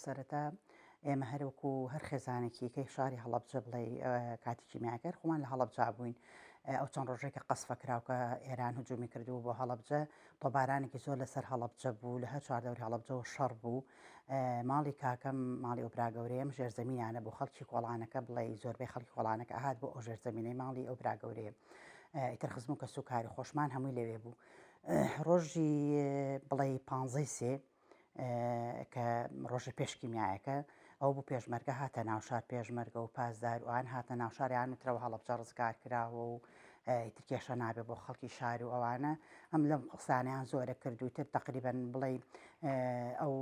سەرەتا ئێمە هەروەکو هەر خێزانێکی کەی شاری هەڵەبجە بڵێ کاتێکی میاگەر خۆمان لە هەڵەبجا بووین ئەو چەند ڕۆژێکە قەسفە کراوکە ئێران هجومی کردو بۆ هەڵەبجە تۆبارانێکی زۆر لەسەر هەڵەبجە بوو لە هەر چواردەوری هەڵەبجەوە شەڕ بوو ماڵی کاکەم ماڵی ئۆپراگەورەیەم ژێرزەمینیانە بۆ خەڵکی کۆڵانەکە بڵێ زۆربەی خەڵکی کۆڵانەکە ئاهات بۆ ئەو ژێرزەمینەی ماڵی ئۆپراگەورەیە ئیتر خزم و کەس و کاری خۆشمان هەمووی لەوێ بوو ڕۆژی بڵێ 15 سێ کە ڕۆژە پێشکیمیایەکە ئەو بوو پێشمەرگە هاتە ناوشار پێشمەرگە و پازدار وان هاتە ناوشاریان وترەوە هەڵەبجە ڕزگار کراوە و ئیتر کێشە نابێت بۆ خەڵکی شار و ئەوانە ئەم لەم قسانیان زۆرە کردوتر تقریبن بڵێ ئەو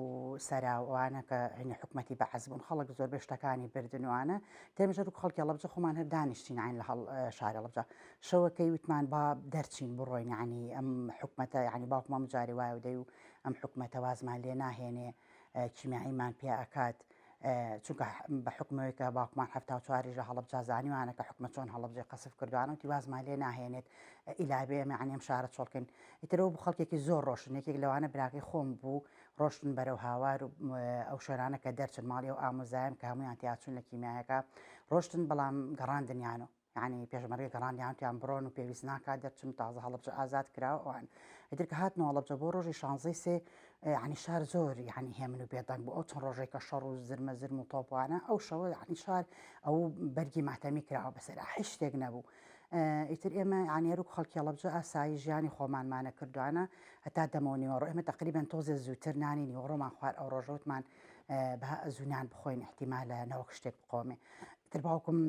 سەراوانە کە هەنی حکوومەتی بەعەز بوون خەڵک زۆربەی شتەکانی بردنوانە تێمەژەر و خەڵکی هەڵەبجە خۆمان هەر دانیشتین عین لە شاری هەڵەبجە شەوەکەی وتمان با دەرچین بڕۆین ینی ئەم حکوومەتە ینی باوکمان جاری وایە و دەی و ئەم حکوومەتە وازمان لێ ناهێنێ کیمیاییمان پێ ئەکات چونکە بە حکومەوەیکە باوکمان هەفتا چواریژە هەڵەبجە زانیوانە کە حکومە چۆن هەڵەبجێ قەسف کردوانە و وازمان لێ ناهێنێت ئیلابێ ئەمە ئەم شارە چۆڵکەین ئیترەوە بوو خەڵکێکی زۆر ڕۆشن یەکێک لەوانە براکەی خۆم بوو ڕۆشتن بەرەو هاوار و ئەو شوێنانە کە دەرچن ماڵی و ئامۆزایم کە هەمویان تیاچون لە کیمیایەکە ڕۆشتن بەڵام گەڕاندنیانەوە ینی پێشمەرگی گەڕاندیانیان بڕۆن و پێویست ناکات دەرچم تازە هەڵەبجە ئازاد کراوە ئەوان ئیتر کە هاتنەوە هەڵەبجە بۆ ڕۆژی 16 سێ ینی شار زۆر ینی هێمن و بێدەنگ بوو ئەو چەند ڕۆژێکە شەڕ و زرمە زرم و تۆپوانە ئەو شەوە ینی شار ئەو بەرگی ماتەمی کراوە بەسەر هیچ شتێک نەبوو ئیتر ئێمە عنیێرو خەڵکی هەڵەبجە ئاسایی ژیانی خۆمانمانە کردوانە هەتا دەمەوە نیوەڕۆ ئێمە تقریبان تۆزێ زووتر نانی نیوەڕۆمان خوارد ئەو ڕۆژەوتمان زوونیان بخۆین احتیمالە نەوەک شتێک بخۆمێ تر باوکم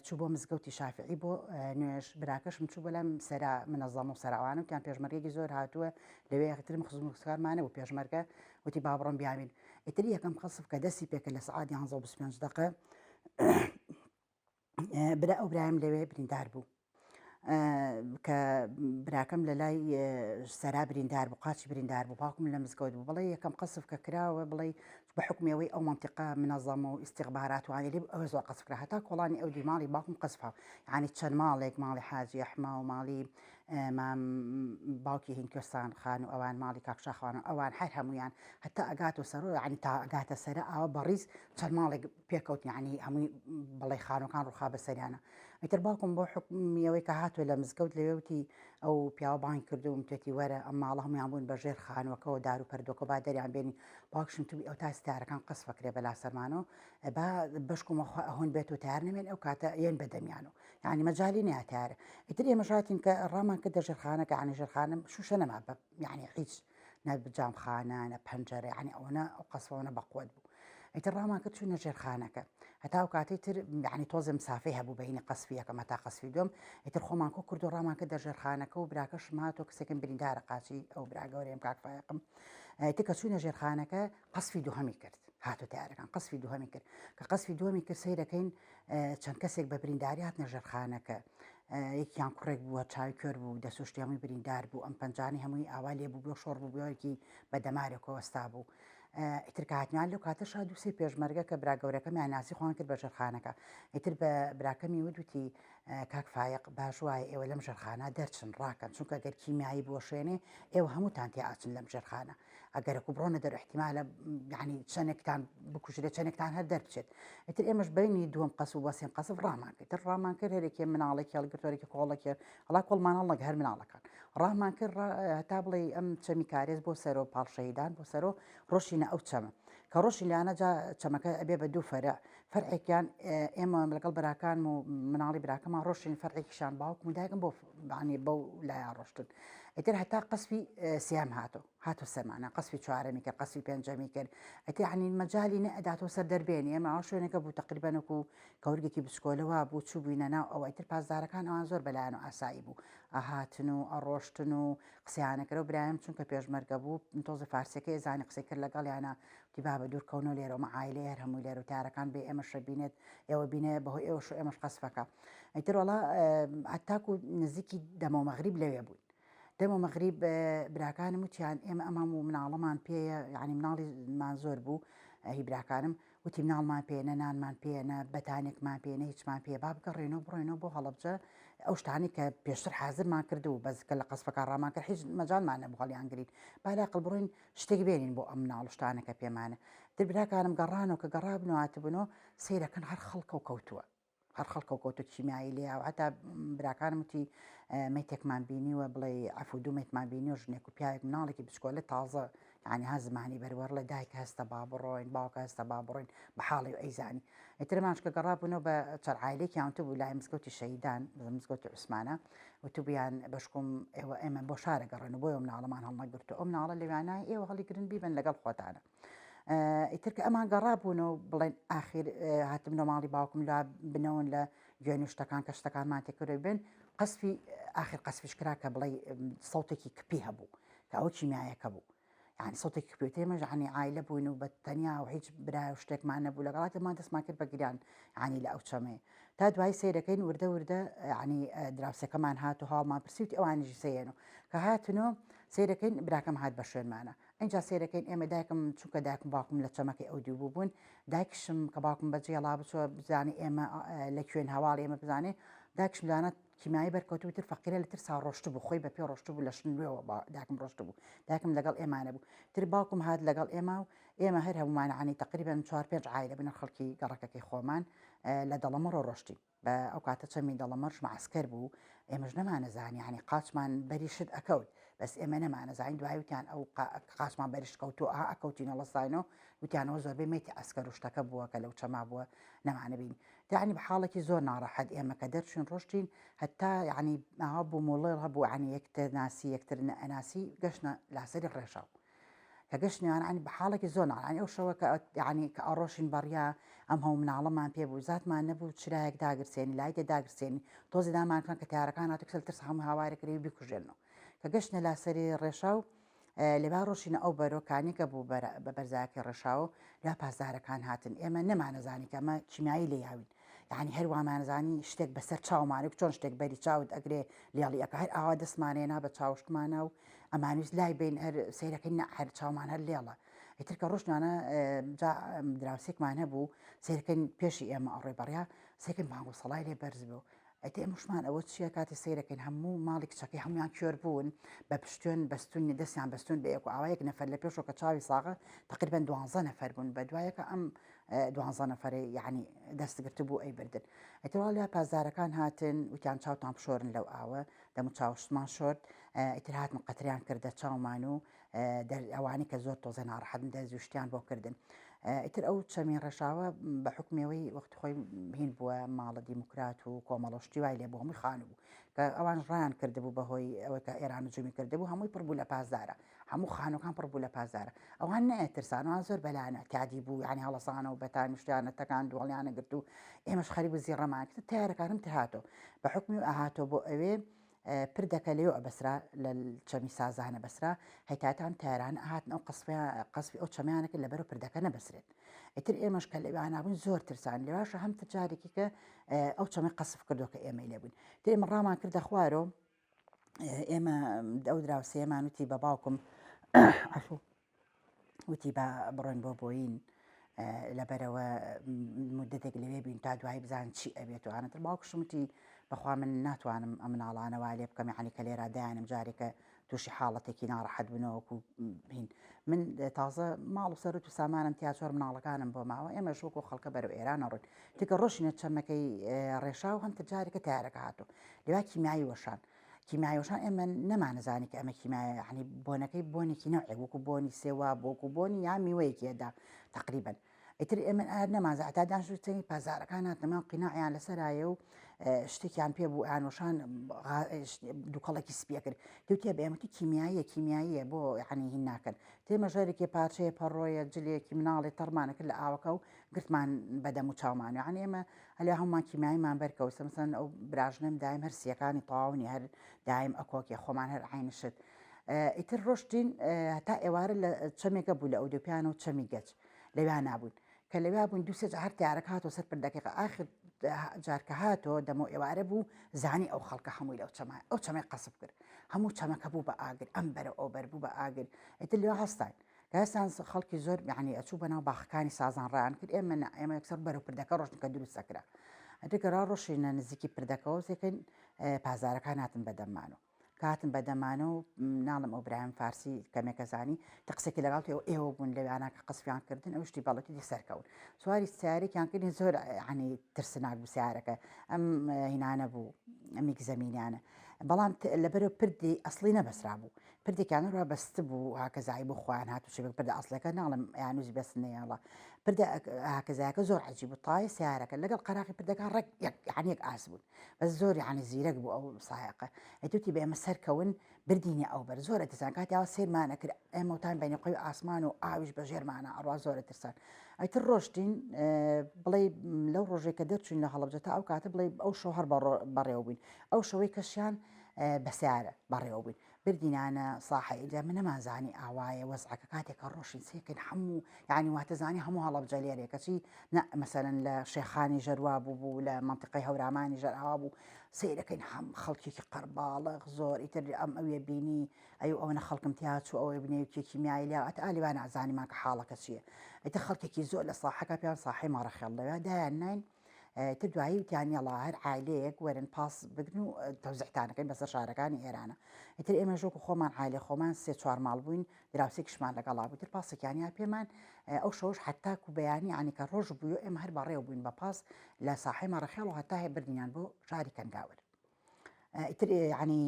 چوو بۆ مزگەوتی شافعی بۆ نوێژ براکەشم چوو بەلام سەرا منەظەم و سەراوانە وتیان پێشمەرگێکی زۆر هاتووە لەوێ یەکترم خزمکارمانە بوو پێشمەرگە وتی با بڕۆم بیامین ئیتر یەکەم قەسف کە دەستی پێکرد لە سەعات 11:25 دقە برا ئەو برایم لەوێ بریندار بوو کە براکەم لە لای سەرا بریندار بوو قاچی بریندار بوو باوکم لە مزگەوت بوو بڵێ یەکەم قەسف کە کراوە بڵێ بە حکومەوەی ئەو منتیقا منەظەم و ئیستیخبارات وانی لێ ئەوە زۆر قەسف کرا هەتا کۆڵانی ئەو دی ماڵی باوکم قەسفا یعنی چەند ماڵێک ماڵی حاجی ئەحما و ماڵی مام باوکی هینکوێستان خان و ئەوان ماڵی کاکشاخوانە ئەوان هەر هەمویان هەتا ئەگاتۆ سەرۆ ینی تا ئەگاتە سەرە ئەوە بەڕیز چەند ماڵێک پێکەوت یعنی هەمووی بڵێ خانوەکان ڕووخا بەسەریانە ئیتر باوکم بۆ حکومیەوەی کە هاتووە لە مزگەوت لەوێوتی ئەو پیاوە بانگ کردوم توێتی وەرە ئەم ماڵە هەمویان بوون بەژێر خانوەکەەوە دار و پەردۆکە با دەریان بێنی باوکشم توی ئەو تا ستارەکان قەسفەکرێ بەلا سەرمانەوە با بەشکمەخوا ئەهۆن بێت و تار نمێن ئەو کاتە یەن بەدەمیانەوە یعنی مەجای نیاتیارە ئیتر ئێمە ژاتین کە ڕامان کردە ژێرخانەکە عنی ژێرخانم شوشە نەما بە یعنی هیچ نە جامخانە نە پەنجەرە ینی ئەوەنە ئەو قەسفەوەنە بەقوت بوو ئیتر ڕامان کرد چوونە ژێرخانەکە هەتا و کاتی تر یعنی تۆزە مسافەی هەبوو بەینی قەسفیەکەمە تا قەسفی دوم ئیتر خۆمان کۆ کرد و ڕامان کرد دە ژێرخانەکە و براکەشم هاتۆ کەسێکم بریندارە قاچی ئەو براگەورەیەم کاکفایقم ئیتر کە چوونە ژێرخانەکە قەسفی دووهەمی کرد هاتو تیارەکان قەسفی دووهەمی کرد کە قەسفی دووەمی کرد سەیرەکەین چەند کەسێک بە برینداری هاتنە ژێرخانەکە یەکیان کوڕێک بووە چاوی کێر بوو دەسوشتی هەمووی بریندار بوو ئەم پەنجانی هەمووی ئاوا لێ بوو بۆ شۆڕ بوو بۆیەکی بە دەمارێکەوە وەستا بوو ئیتر کاتیان لەو کاتەشا دووسێ پێشمەرگە کە براگەورەکەمیان ناسی خۆیان کرد بە ژێرخانەکە ئیتر بە براکەمی وتی کاک فایق باش وایە ئێوە لەم ژێرخانە دەرچن ڕاکەن چونکە ئەگەر کیمیایی بۆشێنێ ئێوە هەمووتان تێ ئاچن لەم ژێرخانە ئەگەرەکو بڕۆنە دەر احتیمالە یعنی چەندێکتان بکوژرێت چەندێکتان هەر دەربچێت ئیتر ئێمەش بینی دووەم قەس و وەسێم قەسف ڕامان کرد تر ڕامان کرد هەرێکی مناڵێکی هەڵگرتوەرێکی کۆڵێکی هەڵا کۆڵمانەڵ نەک هەر مناڵەکان ڕامان کرد هەتا بڵێ ئەم چەمی کارێز بۆ سەرۆ پاڵشەیدان بۆ سەرۆ ڕۆشینە ئەو چەمە کە ڕۆژی لایەنەجا چەمەکە ئەبێ بە دوو فەرع فەرعێکیان ئێمە لەگەڵ براکان و مناڵی براکەمان ڕۆشتین فەرعێکیشان باوکم و دایکم بۆ بەعنی بەو لایە ڕۆشتن ئیتر هەتا قەسفی سیام هاتۆ سەرمانە قەسفی چوارەمی کرد قەسفی پێنجەمی کرد ئەتی عنی مەجای نەئەداتۆ سەر دەربێنی ئێمە ئەو شوێنەکە بوو تقریبەنەکو کەورگێکی بچکۆلەوە بوو چوو بووینە ناو ئەوە ئیتر پاسدارەکان ئەوان زۆر بەلایەن و ئاسایی بوو ئاهاتن و ئەڕۆشتن و قسەیانەکەرە و برایم چونکە پێشمەرگە بوو تۆزە فارسیەکەی زانی قسەی کرد لەگەڵ یانە تی با بە دوورکەونەوە لێرەوە عایلێ هەر هەمووی لێرە و تارەکان بێ ئێمە شەبینێت ئێوە بینێ بەهۆی ئێوەش ئێمەش قەسفەکە ئیتر وەڵا ئەتاکو نزیکی دەمە و مەغریب لەوێ بووین دەمە و مەغریب براکانم وتیان ئێمە ئەمام و مناڵەمان پێیە یعنی مناڵیمان زۆر بوو هی براکانم وتی مناڵمان پێێنە نانمان پێێنە بەتانێکمان پێێنە هیچمان پێ با بگەڕێنەوە بڕۆینەوە بۆ هەڵەبجە ئەو شتانی کە پێشتر حازرمان کردو بەس کە لە قەسفەکان ڕامان کرد هیچ مەجالمان نەبوو هەڵیان گرین بالاقل بڕۆین شتێک بێنین بۆ ئەم ناڵ شتانە کە پێمانە دەبراکانم گەڕانەوە کە گەڕابن و هاتبوونەوە سیرەکەن هەر خەڵکە و کەوتووە هەر خەڵکە و کەوتو کیمیایی لێ و هەتا براکانم وتی مەیتێکمان بینیوە بڵێ ئەفو دوومێتمان بینی و ژنێک و پیاوێک مناڵێکی بچکۆلە تازە یعنی ها زمانی بەروەڕ لە دایک هەستە با بڕۆین باوکە هەستە با بڕۆین بە حاڵی و ئەیزانی ئەترمانشکە گەڕابوونەوە بە چەرعایلێکی یانتە بوو لای مزگەوتی شەیدان مزگەوتی عوسمانە وتوبیان بەشکم ئێمە بۆ شارە گەڕێن و بۆ ئەو مناڵەمان هەڵنەگرتو ئەو مناڵە لەوانای ئێوە هەڵیگرن بیبن لەگەڵ خۆتانە ئیتر کە ئەمان گەڕابوونەوە بڵێن ئاخیر هاتمنە ماڵی باوکم لا بنەوەن لە گوێنی شتەکان کە شتەکانمان تێکرد بن قەسفی ئاخر قەسفیش کرا کە بڵێ سەوتێکی کپی هەبوو کە ئەو کیمیایەکە بوو يعني صوتێکی کپی تێمەش عنی عایلە بووین و بە تەنیا و هیچ برای و شتێکمان نەبوو لەگەڵاتەمان دەستمان کرد بە گریان عنی لە ئەو چەمەیە تا دوای سیرەکەین وردە وردە عنی دراوسەکەمان هات و هاڵمان پرسیوت ئەوانیژی سێنەوە کە هاتنەوە سیرەکەین براکەم هات بە شوێنمانە اینجا سیرەکەین ئێمە دایکم چونکە دایکم باوکم لە چەمەکەی ئەو دوو بووبوون دایکشم کە باوکم بەجێڵا بچوە بزانێ ئێمە لە کوێن هەواڵ ئێمە بزانێ دایکشم دانات کیمایی بەرکەوتوتر فەقیرە لەتر سا ڕۆشت بوو خۆی بە پێ ڕۆشت بوو لە شنوێەوە داکم ڕۆشت بوو داکم لەگەڵ ئێمانە بوو تر باوکم هات لەگەڵ ئێمە و ئێمە هەر هەمومان عنی تقریبا 4-5 عایلە بنە خەڵکی گەڕەکەی خۆمان لە دەڵەمەڕۆ ڕۆشتی بە ئەو کاتە چەمی دەڵەمەرش معسکەر بوو ئێمەش نەمانەزانی عنی قاچمان بەریشت ئەکەوت بەس ئێمە نەمانەزانین دوایوتیان ئەو قاچمان بەریش کەوتو ئەکەوتینە لەساینەوە وتیانەوە زۆربەی مێتی ئەسکەر و شتەکە بووە کە لەو چەما بووە نەمانەبین داعنی بە حاڵێکی زۆر ناڕەحەت ئێمە کە دەرچوین ڕۆشتین هەتا یعنی ئاوا بوو مۆڵێڵ هەبوو عنی یەکتر ناسی یەکتر ئەناسی گەشتە لاسەری ڕێشاو کە گەشتیان عنی بە حاڵێکی زۆر ناڕەحەت ئەو شەوە کە یعنی کە ئەڕۆشین بەڕیا ئەم هەموو مناڵەمان پێ بوو زاتمان نەبوو چرایەک داگرسێنی لای دەداگرسێنی تۆزی دامانکەن کە تیارەکان هاتوو کەسە ترس هەموو هاوارێکەکەی بیکوژێنەوە کە گەشتە لاسەری ڕێشاو لەبا ڕۆشینە ئەو بەرۆکانێکە بوو بە بەرزاکی ڕێشاوە لا پاسدارەکان هاتن ئێمە نەمانەزانی کە ئەمە کیمیایی لێ یاوین یعنی هەروامانزانی شتێک بەسەر چاومانێک چۆن شتێک بەری چاوت ئەگرێ لیاڵی ئەکە هەر ئاوا دەستمانێنا بە چاوشتمانە و ئەمانویست لای بین هەر سیرەکەی هەر چاومان هەر لێڵە ئیتر کە ڕۆژنانە دراوسێکمان هەبوو سیرەکەین پێشی ئێمە ئەڕێ بەڕیا سێکن بانگ و سەڵای لێ بەرز بوو ئەتێ ئەمەشمان ئەوە چیە کاتی سیرەکەین هەموو ماڵی کچەکەی هەمویان کوێر بوون بە پشتێن بەستونی دەستیان بەستون بە یەک و ئاوایەک نەفەر لە پێشەوە کە چاوی ساغە تقریبا 12 نەفەر بوون بە دوایەکە ئەم 12 نەفەرەی یعنی دەستگرت بوو ئەی بردن ئەتەوا لە پازارەکان هاتن وتیان چاوتان بشۆرن لەو ئاوە دەمو چاوشتمان شۆرد ئیتر هاتن قەتریان کردە چاومان و ئەوانی کە زۆر تۆزە ناڕەحەتن دەزوشتیان بۆ کردن ئیتر ئەو چەمین ڕەشاوە بە حکمەوەی وەخت خۆی هین بووە ماڵە دیموکرات و کۆمەڵۆشتی وای لێ بۆ هەمووی خان بوو کە ئەوان ڕیان کردبوو بەهۆی ئەوە کە ئێران جومی کردبوو هەمووی پڕبوو لە پازارە هەموو خانەکان پڕبوو لە پازارە ئەوان نەترسانەوان زۆر بەلانە تادی بوو ینی هەڵەسانە و بەتانیشتیانە تەکان دوڵیانە گرت و ئێمەش خەریب و زیڕەمان کرد تیارەکانم تهاتۆ بە حکمی ئاهاتۆ بۆ ئەوێ پردەکە لێو ئەبەسرا لە چەمی سازانە بەسرا هەیتاتان تاران هاتن ئەو قەسفی ئەو چەمیانەکە لەبەر و پردەکە نەبەسرێت ئیتر ئێمەش کە لەوانابوون زۆر ترسان لێواشە هەم تجارێکی کە ئەو چەمە قەسف کردو کە ئێمە لێبوون تر ئێمە ڕامان کردە خوارۆ ئێمە ئەو دراوسێمان وتی بە باوکم وتی بە بڕۆین بۆ بۆین لەبەرەوە مدەتێک لەوێ بین تا دوای بزان چی ئەبێت و هانەتر باوکشمتی بەخوا من ناتوانم ئەم مناڵانەوە لێ بکەم یعنی کە لێرا دایانم جارێکە تووشی حاڵەتێکی ناڕەحەت بنەوەکو بین من تازە ماڵ و سەرت و سامانم تیا چۆر مناڵەکانم بۆ ماوە ئێمە شوکو خەڵکە بەرەو ئێرانە ڕوون تکە ڕۆژینە چەمەکەی ڕێشا و هەم تجارێکە تیارەکە هاتو لێوا کیمیایی وەشان کیمیایۆشان ئێمە نەمانەزانی کە ئەمە کیمایە یعنی بۆنەکەی بۆنێکی نەوعێک وەکو بۆنی سێوا بۆکو بۆنی یا میوەیەکێدا تقریبا ئیتر ئێمە نەمازە تا دانیشتنی پازارەکان هاتنەما قیناعیان لەسەرایە و شتێکیان پێ بوو ئانۆشان دووکەڵێکی سپیە کرد دوتیە بە ئێمەتی کیمیاییە بۆ یعنی هین ناکەن تێمەژەرێکی پارچەیە پەڕۆیە جلێکی مناڵی تەڕمانە کرد لە ئاوەکە و گرتمان بەدەم و چاومان و یعنی ئێمە هەلێ هەمومان کیمیاییمان بەرکەوسە مەسەن ئەو براژنەم دایم هەر سیەکانی تەواونی هەر دایم ئەکۆکی خۆمان هەر عینشت ئیتر ڕۆشتین هەتا ئێوارە لە چەمێکە بوو لە ئەودۆپیانە و چەمی گەچ لەویان نابوون کە لەویا بوون دووسێ هەر تیارەکە هاتۆ سەر پردەکەی ئاخر جارکە هاتۆ دەمە ئێوارە بوو زانی ئەو خەڵکە هەمووی لەو چەمە ئەو چەمەی قەسب کرد هەموو چەمەکە بوو بە ئاگر ئەم بەرە ئەو بەر بوو بە ئاگر ئیتر لێوە هەستان کەسان خەڵکی زۆر یعنی ئەچوو بەناو باخەکانی سازان ڕیان کرد ئێمە ئێمە یەکسەر بەرەو پردەکە ڕۆشن کە دروستەکرا ئەگەرا ڕۆژینە نزیکی پردەکەەوە سێکەین پازارەکان هاتن بەدەمانەوە کاتن بەدەمانە و ناڵم ئەو برایم فارسی کەمێکە زانی قسێکی لەگەڵ ئێوە بوون لەوانە کە قسپیان کردن ئەو شتی باڵەتی دی سەرکەون سواری سیارێکیان کردین زۆر عنی ترسناک بوو سیارەکە ئەم هینانە بوو ئەمیک زمینیانە بەڵام لەبەرەوە پردی ئەسلی نەبەسرا بوو پردێکیانە ڕ بەست بوو هاکەزایی بۆ خۆیان هاتو شێک پردە ئەسلەکە ناڵم یانوزی بەستنەیەڵە پردە هاکەزایەکە زۆر عجیب بوو تای سیارەکە لەگەڵ قەراقی پردەکان ڕێک یەک ئاس بوون بەس زۆر عنی زیرەک بوو ئەو سایەقە ئەتوتی بە ئێمە سەرکەون بردینی ئەو بەر زۆرە دەزان کاتیاوە سێرمانە کرد ئێمەوتان بینی قوی ئاسمان و ئاویش بە ژێرمانە ئەڕوا زۆرە ترسان ئەیتر ڕۆشتین بڵێ لەو ڕۆژێکە دەرچوین لە هەڵبجە تا ئەو کاتە بڵێ ئەو شەو هەر بەڕێوە بووین ئەو شەوەی کەشیان بەسیارە بەڕێوە بووین بردینانە ساحە ئیجا من نەمانزانی ئاوایە وەزعەکە کاتێکە ڕۆشین سێکن هەموو یعنی واتەزانی هەموو هەڵبجە لێرێکەچی مەسەرەن لە شێخانی ژەروا بوو لە منطقەی هەورامانی ژەرئاوا بوو سیرەکەین هەم خەڵکێکی قەرباڵغ زۆر ئیتر ئەم ئەوێ بینی ئەوەنە خەڵکم تیاچوو ئەوەی بنێوکێکی میایلیا ئەت ئالیوان ئازانیمان کە حاڵەکە چییە ئیتر خەڵکێکی زۆر لە ساحەکە پێیان ساحی مەڕەخێڵ لەوێ دایان ناین تر دوایی وتیانیەڵا هەر عایلەیەک وەرن پاس بگرن و تەوزیحتانەکەین بەسەر شارەکانی ئێرانە ئیتر ئێمە ژۆک خۆمان عایلێ خۆمان سێ چوار ماڵ بووین دراوسێکشمان لەگەڵا بوو تر پاسێکیانیا پێمان ئەو شەوش حتاک و بەیانی عنیکە ڕۆژ بوو ئێمە هەر بەڕێوە بووین بە پاس لە ساحی مەڕەخێڵ و هەتا هەیە بردینیان بۆ شاری کەنگاور ئیتر ینی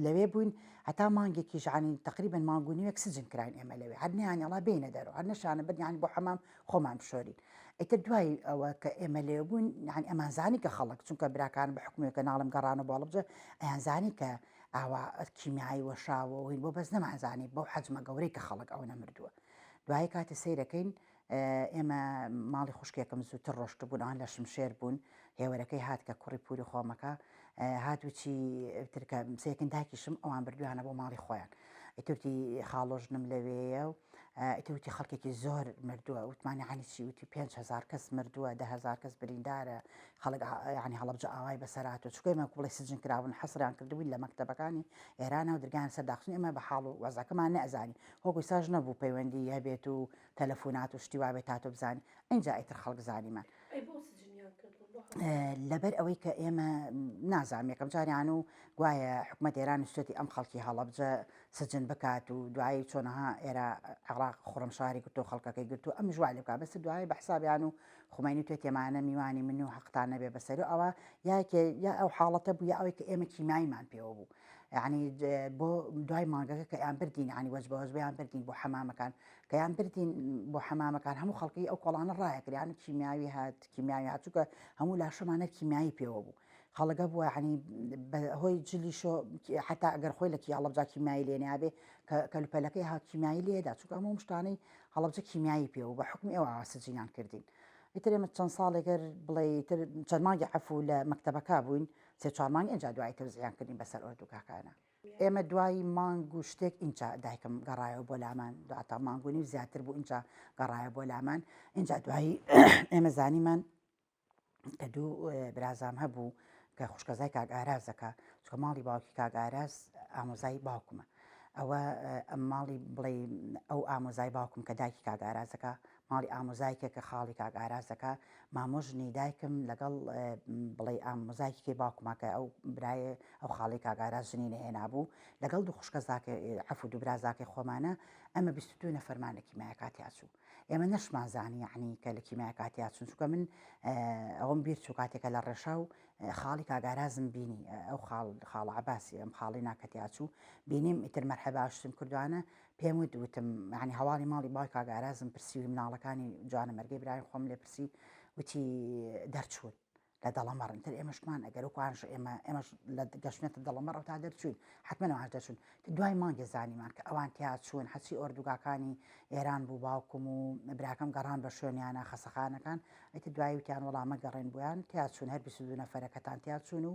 لەوێ بووین هەتا مانگێکیش عنی تقریبا مانگونیوەک سجن کراین ئێمە لەوێ هەر نیانیڵا بینە دەرەوە هەر نەشانە بردیان بۆ حەمام خۆمان بشۆرین ئیتر دوای ئەوە کە ئێمە لێ بوون یعنی ئەمانزانی کە خەڵک چونکە براکان بە حکوومێکە ناڵم گەڕانە باڵبجە ئەیانزانی کە ئاوا کیمیایی وەشاوە وین بۆ بەس نەمانزانی بەو حەجمە گەورەی کە خەڵک ئەو نەمردووە دوای کاتە سیرەکەین ئێمە ماڵی خوشکێکم زووتر ڕۆشت بوون لە شمشێر بوون هێوەرەکەی هات کە کوڕی پوری خۆمەکە هاتوچی ترکە سێکن داکیشم ئەوان بردوانە بۆ ماڵی خۆیان ئیتوتی خاڵۆژنم لەوەیە و ئیتوتی خەڵکێکی زۆر مردووە وتمانی عنی چی وتی 5,000 کەس مردووە 10,000 کەس بریندارە خەڵک ینی هەڵبجە ئاوای بەسەرات و چکۆمە بڵی سجن کراون حەسریان کردبووین لە مەکتەبەکانی ئێرانە و دەرگیان سەرداخستن ئێمە بە حاڵ و وەزەکەمان نەزانی هۆگوی ساژ نەبوو پەیوەندی هەبێت و تەلەفۆنات و شتی وابێت تاتۆ بزانانی ئەینجا ئیتر خەڵک زانیمان لەبەر ئەوەی کە ئێمە نازام یەکەم جاریان و گوایە حکومەت ئێران شتێتی ئەم خەڵکی هەڵەبجە سجن بکات و دوایی چۆنەها ئێرە عێراق خۆڕەمشاری کرد و خەڵکەکەی گرت و ئەم ژوای لێ بکات بەس دوایی بە حسابیان و خومینی توێت تێمانە میوانی من و حەقتان نەبێ بەسەر و ئەوە یا ئەو حاڵەتە بوو یا ئەوەی کە ئێمە کیماییمان پێوە بوو یعنی بۆ دوای مانگەکە کە یان بردین عنی وەج بە وەجبیان بردین بۆ حەمامەکان کە یان بردین بۆ حەمامەکان هەموو خەڵکی ئەو کۆڵانە ڕایەکریان و کیمیاوی هات چووکە هەموو لاشەمانە کیمیایی پێوە بوو خەڵگە بووە عنی هۆی جلی شۆ حتا ئەگەر خۆی لە هەڵبجا کیمیایی لێنیابێ کەلوپەلەکەی هات کیمیایی لێدا چووکە هەموو شتانەی هەڵبجە کیمیایی پێوە بە حکمی ئەوە سجیان کردین ئیتر ئێمە چەند ساڵێکەر بڵێ چەند مانگی عەفو لە مەکتەبەکە بووین سێ چوار مانگ ئەنجا دوای تەوزیعیان کردین بەسەر ئۆردوگاکانە ئێمە دوای مانگ و شتێک ئینجا دایکم گەڕایەوە بۆ لامان دواتە مانگونی و زیاتر بوو ئینجا گەڕایە بۆ لامان ئینجا دوایی ئێمە زانیمان کە دوو برازام هەبوو کە خوشکەزای کاگارازەکە چکە ماڵی باوکی کاگاراز ئامۆزای باوکمە ئەوە ئەم ماڵی بڵێ ئەو ئامۆزای باوکم کە دایکی کاگارازەکە ماڵی ئامۆزایکە کە خاڵی کاگارازەکە مامۆژنی دایکم لەگەڵ بڵێ ئامۆزایکی باوکماکە ئەو برایە ئەو خاڵی کاگاراز ژنینە هێنابوو لەگەڵ دوو خوشکەزاکە عەفو دوو برازاکەی خۆمانە ئەمە 22 نەفەرمانێکی مایەکاتیا چوو ئێمە نەشمانزانی یعنی کە لە کیمایەکاتیا چوون چووکە من ئەوم بیر چوو کاتێکە لە ڕێشا و خاڵی کاگارازم بینی ئەو خاڵ عەباسی ئەم خاڵی ناکەتیا چوو بینیم ئیتر مەرحەباشتم کردوانە پێم وتم ینی هەواڵی ماڵی باوی کاگارازم پرسی و مناڵەکانی جوانە مەرگەی برای خۆم لێ پرسی وتی دەرچوون لە دەڵەمەڕن تر ئێمەشمان ئەگەر وکوانش ئێمەش لە گەشتێتە دەڵەمەڕ تا دەرچوین حتممەەوە دەچون دوای مانگە زانیمان کە ئەوان تیا چوون حەچی ئۆردوگاکانی ئێران بوو باوکم و براکەم گەڕان بە شوێنیانە خەسەخانەکان ئەیتر دوای وتیان وەڵامە گەڕێن بوویان تیا چوون هەر 22 نەفەرەکەتان تیا چوون و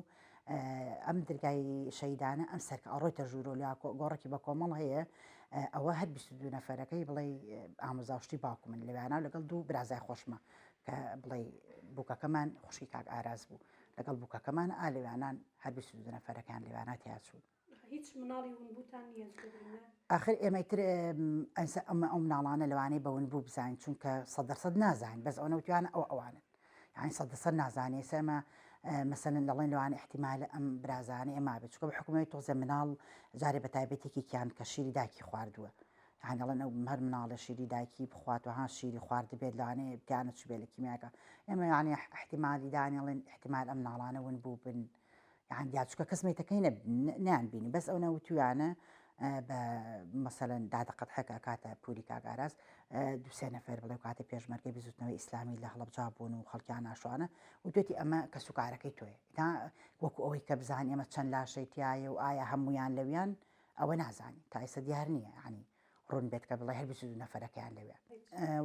ئەم دەرگای شەیدانە ئەم سەرکە ئەڕۆیتە ژوورۆلیا گۆڕێکی بە کۆمەڵ هەیە ئەوە هەر 22 نەفەرەکەی بڵێ ئامۆزاشتی باوکم من لەوانە لەگەڵ دوو برازای خۆشمە کە بڵێ بووکەکەمان خوشکی کاک ئاراز بوو لەگەڵ بووکەکەمان لەوانان هەر 22 نەفەرەکان لەوانات یاچوون هیچ مناڵی ونبووتان نییە آخر ئێمەتر ئەم مناڵانە لەوانەیە بەون بوو بزانین چونکە 100% نازانین بەس ئەو نەوتیانە ئەوانن يعني سەد نازانێ ئێستا مەسەلەن دەڵێن لەوانە احتیمال ئەم برازانەی ئەما بێت چونکە بە حکومەتی تۆزە مناڵ جارێ بە تایبەتێکیان کە شیری دایکی خواردووە یعنی دەڵێن ئەو هەر مناڵە شیری دایکی بخواتەوە ها شیری خوارد بێت لەوانەیە بتیانە چ بێت لە کیمیاکە ئێمە یعنی احتیمالی دانیڵێن احتیمال ئەم مناڵانە ون بوو بن یعنی یا چونکە کەسمێتەکەی نەیانبینی بەس ئەو نەوتویانە بە مەسەلەن دادەقەت حەکە کاتە پوری کاگاراز دووسێ نەفەر بڵێ کاتە پێشمەرگەی بزوتنەوەی ئیسلامی لە هەڵەبجا بوون و خەڵکیان ناشوانە و دوێتی ئەمە کە سوکارەکەی تۆیە تا وەکو ئەوەی کە بزانانی ئەمە چەند لاشەی تایە و ئایا هەمویان لەویان ئەوە نازانی تا ئێستا دیار نییە ینی ڕوون بێت کە بڵێ هەر 22 نەفەرەکەیان لەوێ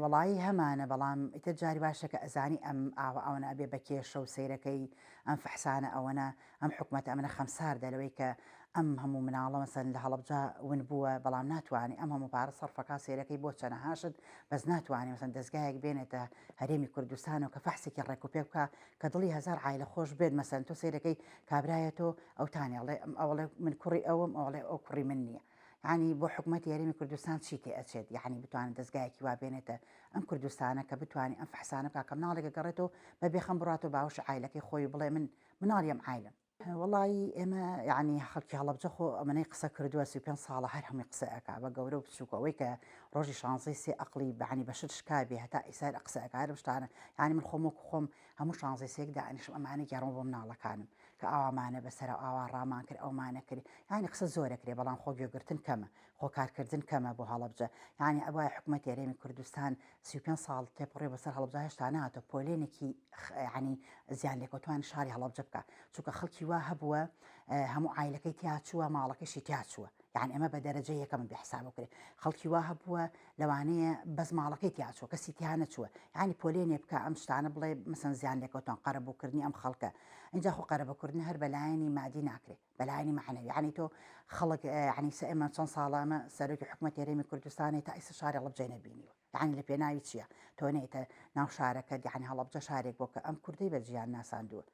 وەڵایی هەمانە بەڵام ئیتر جاری باشەکە ئەزانی ئەم ئەوەنە ئەبێ بە کێشە و سەیرەکەی ئەم فەحسانە ئەوەنە ئەم حکومەت ئەمنە خەمساردە لەوەی کە ئەم هەموو مناڵە مەسەن لە هەڵەبجا ون بووە بەڵام ناتوانانی ئەم هەموو پارە سەرفەکە سێرەکەی بۆ چەنە هاشت بەس ناتوانانی مەسەن دەستگایەک بێنێتە هەرێمی کوردستانەوە کە فەحسێکی ڕێک و پێ بکە کە دڵی هزار عایلە خۆش بێت مەسەن تۆ سێرەکەی کابرایەتەوە ئەو تانیاڵێ ئەوڵێ من کوڕی ئەوم ئەوڵێ ئەو کوڕی من نییە ینی بۆ حکوومەت یاریمی کوردستان چی تێ ئەچێت یعنی بتوانێت دەستگایەکی وا بێنێتە ئەم کوردستانە کە بتوانانی ئەم فەحسانە بکە کە مناڵێکە گەڕێتەوە بە بێخەم بڕاتەوە باوش عایلەکەی خۆی بڵێ من مناڵیم عایلم وڵی ئێمە یعنی خەڵکی هەڵەبجە خۆ ئەمەەی قسە کردووە 35 ساڵە هەر هەمووی قسە ئەکا بە گەورە و بچووکەوەی کە ڕۆژی شانزەی سێ ئەقلی بەعنی بەشت شکابێ هەتا ئیسار قسە ئەکارە شتانە ینی من خۆمەکو خۆم هەموو شانزەی سێک دانیشم ئەمانە گەڕم بۆ مناڵەکانم کە ئاوامانە بەسەر ئاوا ڕامان کرد ئەومانە کرد ینی قسە زۆرەکرێ بەڵام خۆ گوێگرتن کەمە خۆ کارکردن کەمە بۆ هەڵەبجە ینی ئەوای حکوومەت یاریمی کوردستان 35 ساڵ تێپڕێ بەسەر هەڵبجە هێشتا ناتۆ پۆلێنێکی ینی زیان لێکۆتوان شاری هەڵەبجە بکە چونکە خەڵکی وا هەبووە هەموو عایلەکەی تیاچووە ماڵەکەشی تیاچووە یعنی ئەمە بە دەرەجە یەکەم بحساب کرێ خەڵکی وا هەبووە لەوانەیە بەس ماڵەکەی تیاچوە کەسی تیانە چووە ینی پۆلێنێ بکە ئەم شتانە بڵێ مەسەن زیان لێکۆتان قەرەبووکردنی ئەم خەڵکە اینجا خۆ قەرەبەکردن هەر بەلایەنی مادی ناکرێت بەلایەنی معنەوی ینی تۆ خەڵک ینی ئێمە چەند ساڵامە سەرۆکی حکوومەت یاریمی کوردستانی تا ئێستا شاری هەڵەبجە نەبینیوە ینی لە پێناوی چییە تۆ نێتە ناو شارەکە یعنی هەڵەبجە شارێک بۆ کە ئەم کوردەی بە جیان ناساندووە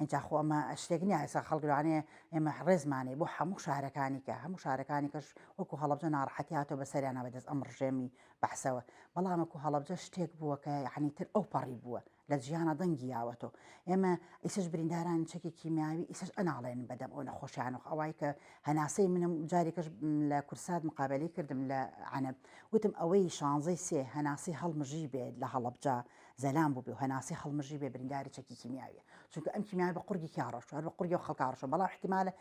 اینجا خۆ ئەمە شتێک نیە ئێستا خەڵگرانەیە ئێمە ڕێزمانێ بۆ هەموو شارەکانی کە هەموو شارەکانی کەش وەکو هەڵەبجە ناڕەحەتی هاتۆ بەسەریانە بەدەست ئەم ڕژێمی بەحسەوە بەڵام وەکو هەڵەبجە شتێک بووە کە یعنی تر ئەو پەڕی بووە لە جیانە دەنگی یاوەتۆ ئێمە ئیسش برینداران چەکی کیمیاوی ئیسش ئەناڵێن بەدەم ئەو نەخۆشیان و ئەوای کە هەناسەی منم جارێکەش لە کورسات مقابلەی کردم لە عەنەب وتم ئەوەی شانزەی سێ هەناسی هەڵمژی بێت لە هەڵەبجە زەلام بوو بێ و هەناسی هەڵمژی بێ برینداری چەکی کیمیاویە چونکە ئەم کیمیاوی بە قورگی کاڕۆشت هەر بە قورگی و خەڵکاڕۆشە بەڵام احتیمالە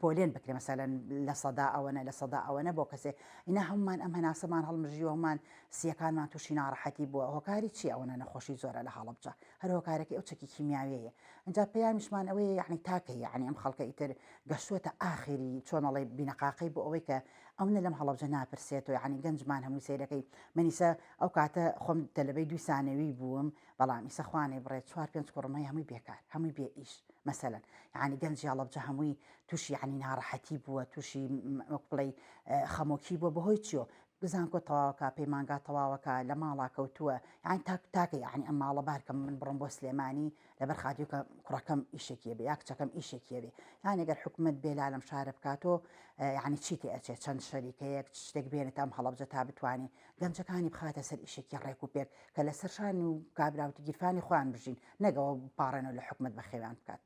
پۆلێن بکرێ مەسەلەن لە سەدا ئەوەنە لە سەدا ئەوەنە بۆ کەسێ ئینا هەمومان ئەم هەناسەمان هەڵمژی و هەمومان سیەکانمان تووشی ناڕەحەتی بووە هۆکاری چی ئەوەنە نەخۆشی زۆرە لە هەڵەبجە هەر هۆکارێکی ئەو چەکی کیمیاویەیە اینجا پەیامیشمان ئەوەیە یعنی تاکەی یعنی ئەم خەڵکە ئیتر گەشتووەتە ئاخری چۆنەڵێ بینەقاقی بۆ ئەوەی کە ئەوە لەم هەڵەبجە ناپرسێتەوە یعنی گەنجمان هەمووی سیرەکەی منیسە ئەو کاتە خۆم تەلەبەی 2 سانەوی بووم بەڵام ئیسە خوانێ بڕێت 4-5 کوڕمەی هەمووی بێکار هەمووی بێ ئیش مەسەلەن یعنی گەنجی هەڵەبجە هەمووی تووشی یعنی ناڕەحەتی بووە تووشی وەک بڵێ خەمۆکی بووە بەهۆی چیۆ بزان کۆ تەواوەکە پەیمانگا تەواوەکە لە ماڵا کەوتووە یان تاکە یعنی ئەم ماڵە بارکەم من بڕم بۆ سلێمانی لەبەر خاتیوکە کوڕەکەم ئیشێکیە بێ یا کچەکەم ئیشێکیە بێ یان ئەگەر حکوومەت بێلا لەم شارە بکاتۆ یعنی چی تێ ئەچێت چەند شەریکەیەک شتێک بێنێت ئەم هەڵەبجە تا بتوانێت گەنجەکانی بخاتە سەر ئیشێکی ڕێک و پێک کە لەسەر شان و کابراوتی گیرفانی خۆیان بژین نەگەوە پاڕێنەوە لە حکوومەت بە خێوان بکات